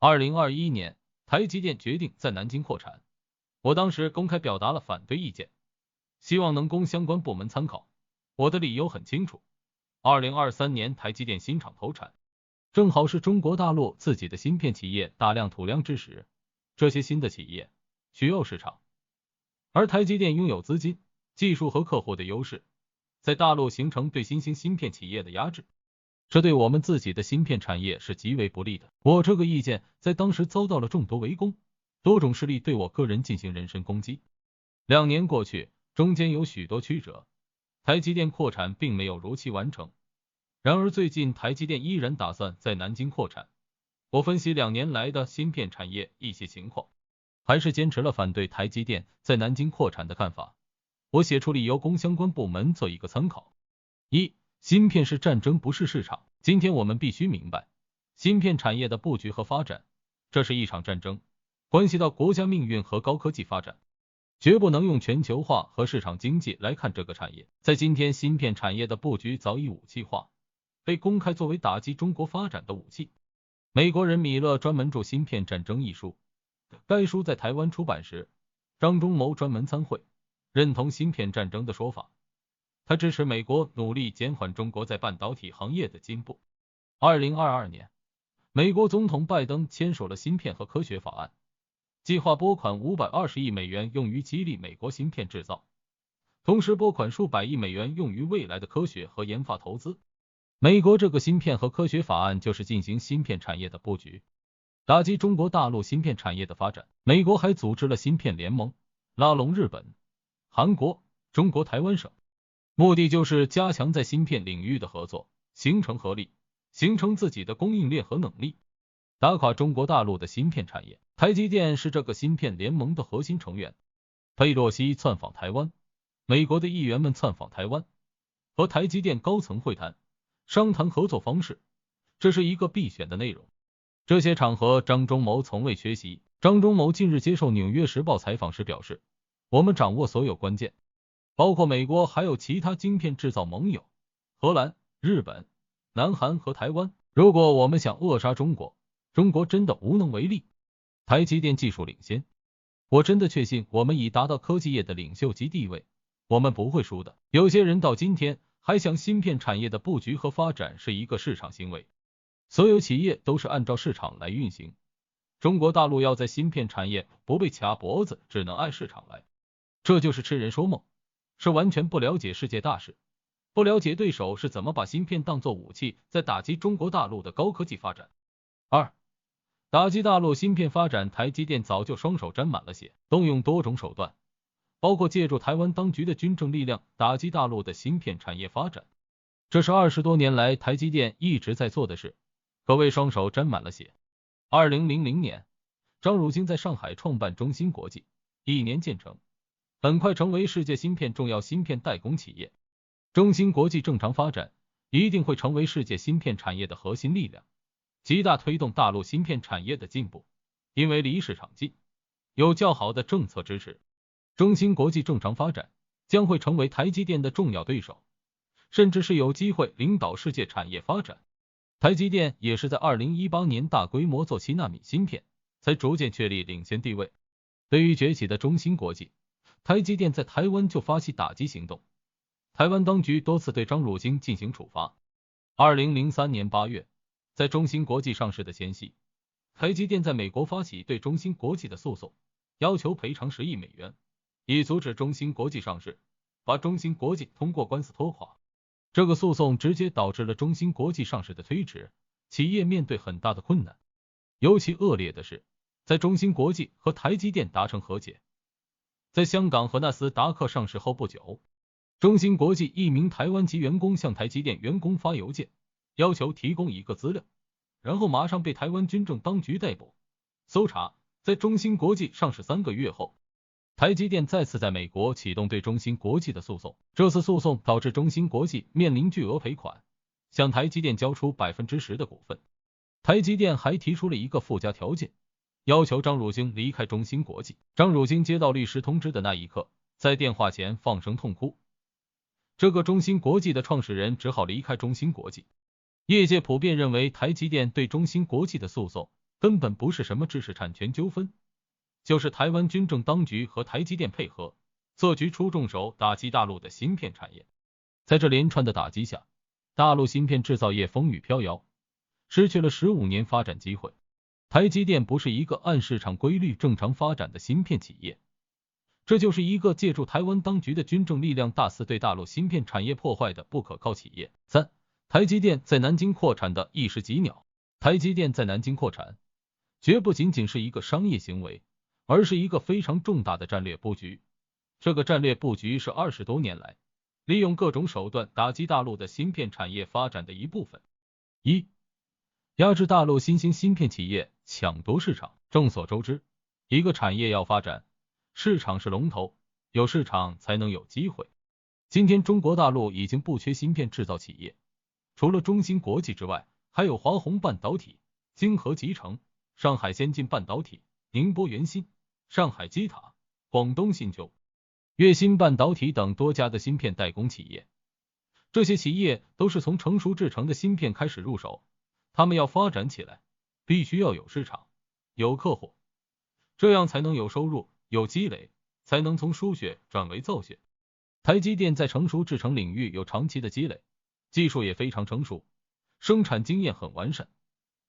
2021年，台积电决定在南京扩产，我当时公开表达了反对意见，希望能供相关部门参考。我的理由很清楚，2023年台积电新厂投产，正好是中国大陆自己的芯片企业大量吐量之时，这些新的企业需要市场，而台积电拥有资金、技术和客户的优势，在大陆形成对新兴芯片企业的压制，这对我们自己的芯片产业是极为不利的。我这个意见在当时遭到了众多围攻，多种势力对我个人进行人身攻击。2年过去，中间有许多曲折，台积电扩产并没有如期完成。然而最近台积电依然打算在南京扩产。我分析2年来的芯片产业一些情况，还是坚持了反对台积电在南京扩产的看法。我写出理由供相关部门做一个参考。1. 芯片是战争，不是市场。今天我们必须明白，芯片产业的布局和发展，这是一场战争，关系到国家命运和高科技发展，绝不能用全球化和市场经济来看这个产业。在今天，芯片产业的布局早已武器化，被公开作为打击中国发展的武器。美国人米勒专门著《芯片战争》一书，该书在台湾出版时，张忠谋专门参会，认同芯片战争的说法。他支持美国努力减缓中国在半导体行业的进步。2022年，美国总统拜登签署了芯片和科学法案，计划拨款520亿美元用于激励美国芯片制造，同时拨款数百亿美元用于未来的科学和研发投资。美国这个芯片和科学法案就是进行芯片产业的布局，打击中国大陆芯片产业的发展。美国还组织了芯片联盟，拉拢日本、韩国、中国台湾省，目的就是加强在芯片领域的合作，形成合力，形成自己的供应链和能力，打垮中国大陆的芯片产业。台积电是这个芯片联盟的核心成员。佩洛西窜访台湾，美国的议员们窜访台湾，和台积电高层会谈，商谈合作方式，这是一个必选的内容。这些场合张忠谋从未缺席。张忠谋近日接受《纽约时报》采访时表示，我们掌握所有关键，包括美国还有其他晶片制造盟友，荷兰、日本、南韩和台湾。如果我们想扼杀中国，中国真的无能为力。台积电技术领先，我真的确信我们已达到科技业的领袖级地位，我们不会输的。有些人到今天还想芯片产业的布局和发展是一个市场行为，所有企业都是按照市场来运行。中国大陆要在芯片产业不被卡脖子，只能按市场来，这就是痴人说梦，是完全不了解世界大势，不了解对手是怎么把芯片当作武器，在打击中国大陆的高科技发展。2. 打击大陆芯片发展，台积电早就双手沾满了血，动用多种手段，包括借助台湾当局的军政力量，打击大陆的芯片产业发展。这是20多年来台积电一直在做的事，可谓双手沾满了血。2000年，张汝京在上海创办中芯国际，1年建成，很快成为世界芯片重要芯片代工企业。中芯国际正常发展，一定会成为世界芯片产业的核心力量，极大推动大陆芯片产业的进步。因为离市场近，有较好的政策支持，中芯国际正常发展将会成为台积电的重要对手，甚至是有机会领导世界产业发展。台积电也是在2018年大规模做7纳米芯片，才逐渐确立领先地位。对于崛起的中芯国际，台积电在台湾就发起打击行动，台湾当局多次对张汝京进行处罚。2003年8月，在中芯国际上市的前夕，台积电在美国发起对中芯国际的诉讼，要求赔偿10亿美元，以阻止中芯国际上市，把中芯国际通过官司拖垮。这个诉讼直接导致了中芯国际上市的推迟，企业面对很大的困难。尤其恶劣的是，在中芯国际和台积电达成和解，在香港和纳斯达克上市后不久，中芯国际一名台湾籍员工向台积电员工发邮件，要求提供一个资料，然后马上被台湾军政当局逮捕。搜查，在中芯国际上市3个月后，台积电再次在美国启动对中芯国际的诉讼，这次诉讼导致中芯国际面临巨额赔款，向台积电交出10%的股份。台积电还提出了一个附加条件，要求张汝京离开中芯国际。张汝京接到律师通知的那一刻，在电话前放声痛哭。这个中芯国际的创始人只好离开中芯国际。业界普遍认为台积电对中芯国际的诉讼根本不是什么知识产权纠纷，就是台湾军政当局和台积电配合，策局出重手打击大陆的芯片产业。在这连串的打击下，大陆芯片制造业风雨飘摇，失去了15年发展机会。台积电不是一个按市场规律正常发展的芯片企业，这就是一个借助台湾当局的军政力量大肆对大陆芯片产业破坏的不可靠企业。3. 台积电在南京扩产的一石几鸟。台积电在南京扩产，绝不仅仅是一个商业行为，而是一个非常重大的战略布局。这个战略布局是20多年来利用各种手段打击大陆的芯片产业发展的一部分。1. 压制大陆新兴芯片企业，抢夺市场。众所周知，一个产业要发展，市场是龙头，有市场才能有机会。今天中国大陆已经不缺芯片制造企业，除了中芯国际之外，还有华虹半导体、晶合集成、上海先进半导体、宁波元芯、上海基塔、广东新球、粤芯半导体等多家的芯片代工企业。这些企业都是从成熟制成的芯片开始入手，他们要发展起来，必须要有市场，有客户，这样才能有收入，有积累，才能从输血转为造血。台积电在成熟制程领域有长期的积累，技术也非常成熟，生产经验很完善，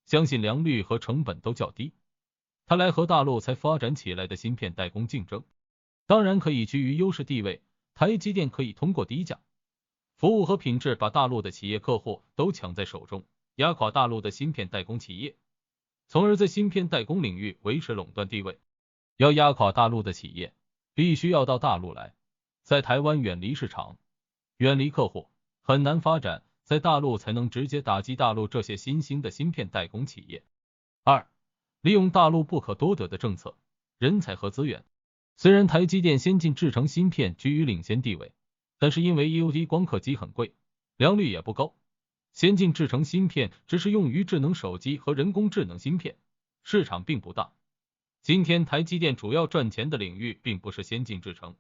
相信良率和成本都较低。它来和大陆才发展起来的芯片代工竞争，当然可以居于优势地位。台积电可以通过低价、服务和品质把大陆的企业客户都抢在手中，压垮大陆的芯片代工企业，从而在芯片代工领域维持垄断地位。要压垮大陆的企业，必须要到大陆来，在台湾远离市场，远离客户，很难发展，在大陆才能直接打击大陆这些新兴的芯片代工企业。2. 利用大陆不可多得的政策、人才和资源。虽然台积电先进制程芯片居于领先地位，但是因为 EUV 光刻机很贵，良率也不高，先进制程芯片只是用于智能手机和人工智能芯片，市场并不大。今天台积电主要赚钱的领域并不是先进制程，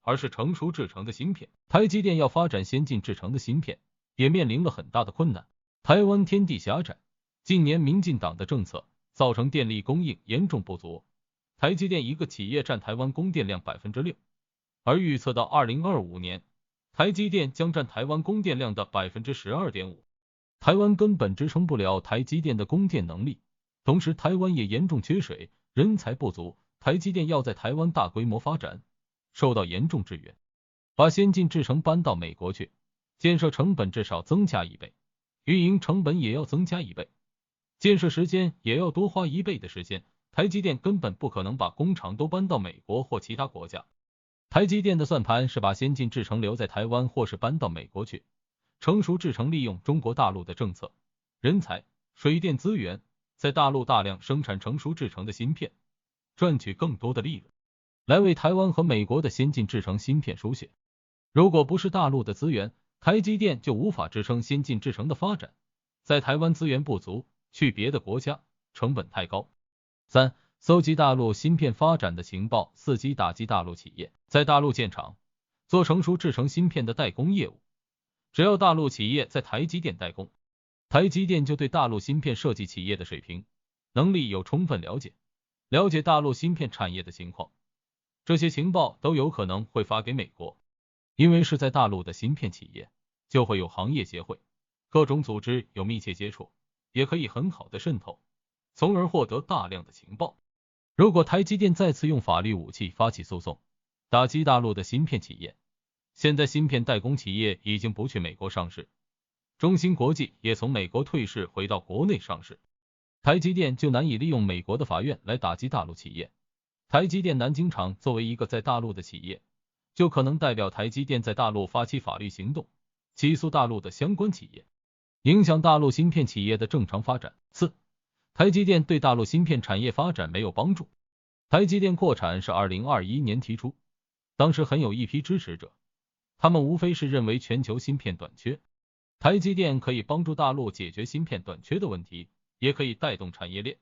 而是成熟制程的芯片。台积电要发展先进制程的芯片，也面临了很大的困难。台湾天地狭窄，近年民进党的政策造成电力供应严重不足，台积电一个企业占台湾供电量 6%， 而预测到2025年，台积电将占台湾供电量的 12.5%。 台湾根本支撑不了台积电的供电能力，同时台湾也严重缺水，人才不足，台积电要在台湾大规模发展，受到严重制约。把先进制程搬到美国去，建设成本至少增加1倍，运营成本也要增加1倍，建设时间也要多花1倍的时间，台积电根本不可能把工厂都搬到美国或其他国家。台积电的算盘是把先进制程留在台湾或是搬到美国去，成熟制程利用中国大陆的政策、人才、水电资源，在大陆大量生产成熟制程的芯片，赚取更多的利润，来为台湾和美国的先进制程芯片输血。如果不是大陆的资源，台积电就无法支撑先进制程的发展，在台湾资源不足，去别的国家成本太高。3. 搜集大陆芯片发展的情报，伺机打击大陆企业。在大陆建厂，做成熟制程芯片的代工业务，只要大陆企业在台积电代工，台积电就对大陆芯片设计企业的水平、能力有充分了解，了解大陆芯片产业的情况，这些情报都有可能会发给美国，因为是在大陆的芯片企业，就会有行业协会、各种组织有密切接触，也可以很好的渗透，从而获得大量的情报。如果台积电再次用法律武器发起诉讼，打击大陆的芯片企业，现在芯片代工企业已经不去美国上市，中芯国际也从美国退市回到国内上市，台积电就难以利用美国的法院来打击大陆企业。台积电南京厂作为一个在大陆的企业，就可能代表台积电在大陆发起法律行动，起诉大陆的相关企业，影响大陆芯片企业的正常发展。4. 台积电对大陆芯片产业发展没有帮助。台积电扩产是2021年提出，当时很有一批支持者，他们无非是认为全球芯片短缺，台积电可以帮助大陆解决芯片短缺的问题，也可以带动产业链，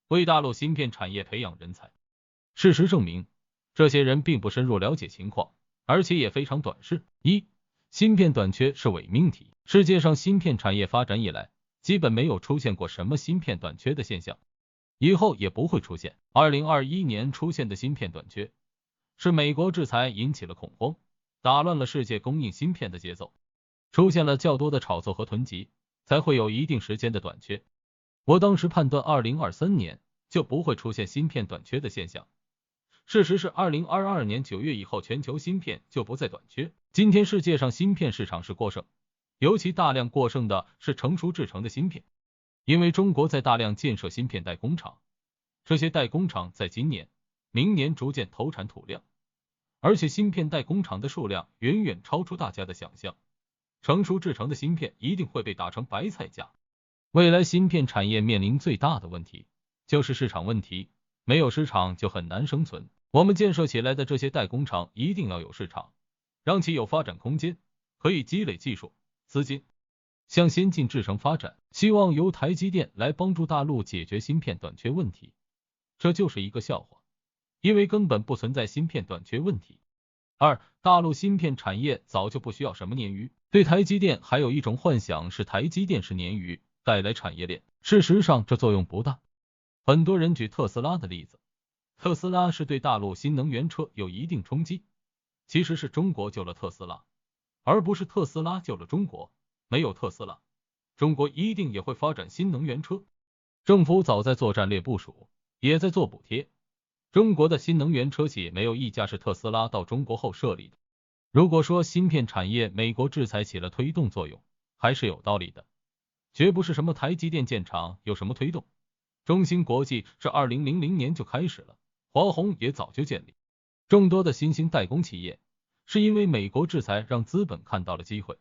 为大陆芯片产业培养人才。事实证明，这些人并不深入了解情况，而且也非常短视。1. 芯片短缺是伪命题。世界上芯片产业发展以来，基本没有出现过什么芯片短缺的现象。以后也不会出现。2021年出现的芯片短缺，是美国制裁引起了恐慌，打乱了世界供应芯片的节奏，出现了较多的炒作和囤积，才会有一定时间的短缺。我当时判断2023年就不会出现芯片短缺的现象。事实是2022年9月以后，全球芯片就不再短缺。今天世界上芯片市场是过剩，尤其大量过剩的是成熟制成的芯片，因为中国在大量建设芯片代工厂，这些代工厂在今年、明年逐渐投产土量，而且芯片代工厂的数量远远超出大家的想象，成熟制成的芯片一定会被打成白菜价。未来芯片产业面临最大的问题就是市场问题，没有市场就很难生存。我们建设起来的这些代工厂一定要有市场，让其有发展空间，可以积累技术、资金，向先进制程发展。希望由台积电来帮助大陆解决芯片短缺问题，这就是一个笑话，因为根本不存在芯片短缺问题。二，大陆芯片产业早就不需要什么鲶鱼，对台积电还有一种幻想是台积电是鲶鱼带来产业链，事实上这作用不大。很多人举特斯拉的例子，特斯拉是对大陆新能源车有一定冲击，其实是中国救了特斯拉，而不是特斯拉救了中国。没有特斯拉，中国一定也会发展新能源车。政府早在做战略部署，也在做补贴。中国的新能源车企没有一家是特斯拉到中国后设立的。如果说芯片产业美国制裁起了推动作用，还是有道理的，绝不是什么台积电建厂有什么推动。中芯国际是2000年就开始了，华虹也早就建立。众多的新兴代工企业是因为美国制裁让资本看到了机会，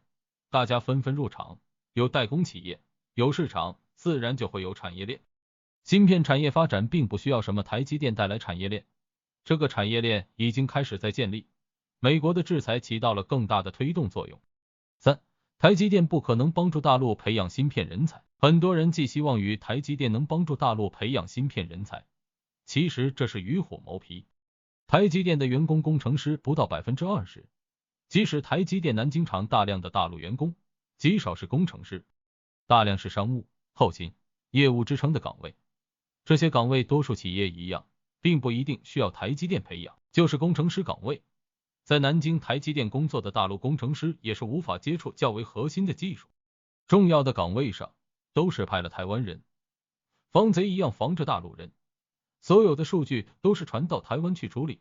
大家纷纷入场，有代工企业，有市场，自然就会有产业链。芯片产业发展并不需要什么台积电带来产业链，这个产业链已经开始在建立，美国的制裁起到了更大的推动作用。三，台积电不可能帮助大陆培养芯片人才。很多人寄希望于台积电能帮助大陆培养芯片人才，其实这是与虎谋皮。台积电的员工工程师不到 20%， 即使台积电南京厂大量的大陆员工，极少是工程师，大量是商务、后勤、业务支撑的岗位。这些岗位多数企业一样，并不一定需要台积电培养，就是工程师岗位。在南京台积电工作的大陆工程师也是无法接触较为核心的技术，重要的岗位上都是派了台湾人，防贼一样防着大陆人，所有的数据都是传到台湾去处理。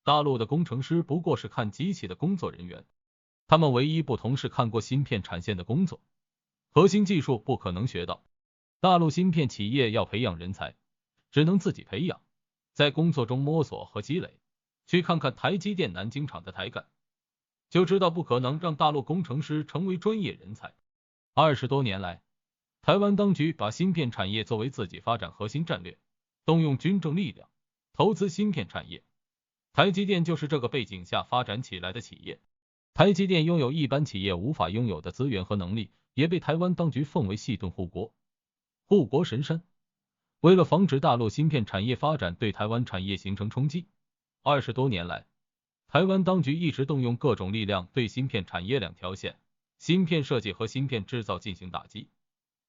大陆的工程师不过是看机器的工作人员，他们唯一不同是看过芯片产线的工作，核心技术不可能学到。大陆芯片企业要培养人才，只能自己培养，在工作中摸索和积累。去看看台积电南京厂的台干，就知道不可能让大陆工程师成为专业人才。20多年来，台湾当局把芯片产业作为自己发展核心战略，动用军政力量投资芯片产业。台积电就是这个背景下发展起来的企业。台积电拥有一般企业无法拥有的资源和能力，也被台湾当局奉为细盾护国、护国神山。为了防止大陆芯片产业发展对台湾产业形成冲击，20多年来，台湾当局一直动用各种力量对芯片产业两条线、芯片设计和芯片制造进行打击。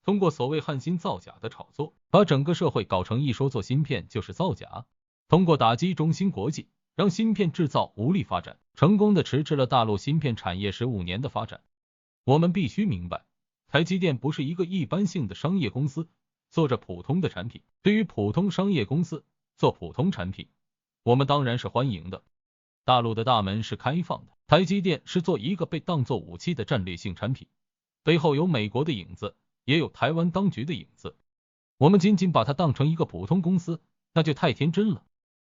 通过所谓汉芯造假的炒作，把整个社会搞成一说做芯片就是造假。通过打击中芯国际，让芯片制造无力发展，成功的迟滞了大陆芯片产业15年的发展。我们必须明白，台积电不是一个一般性的商业公司，做着普通的产品。对于普通商业公司做普通产品，我们当然是欢迎的。大陆的大门是开放的，台积电是做一个被当作武器的战略性产品，背后有美国的影子，也有台湾当局的影子。我们仅仅把它当成一个普通公司，那就太天真了。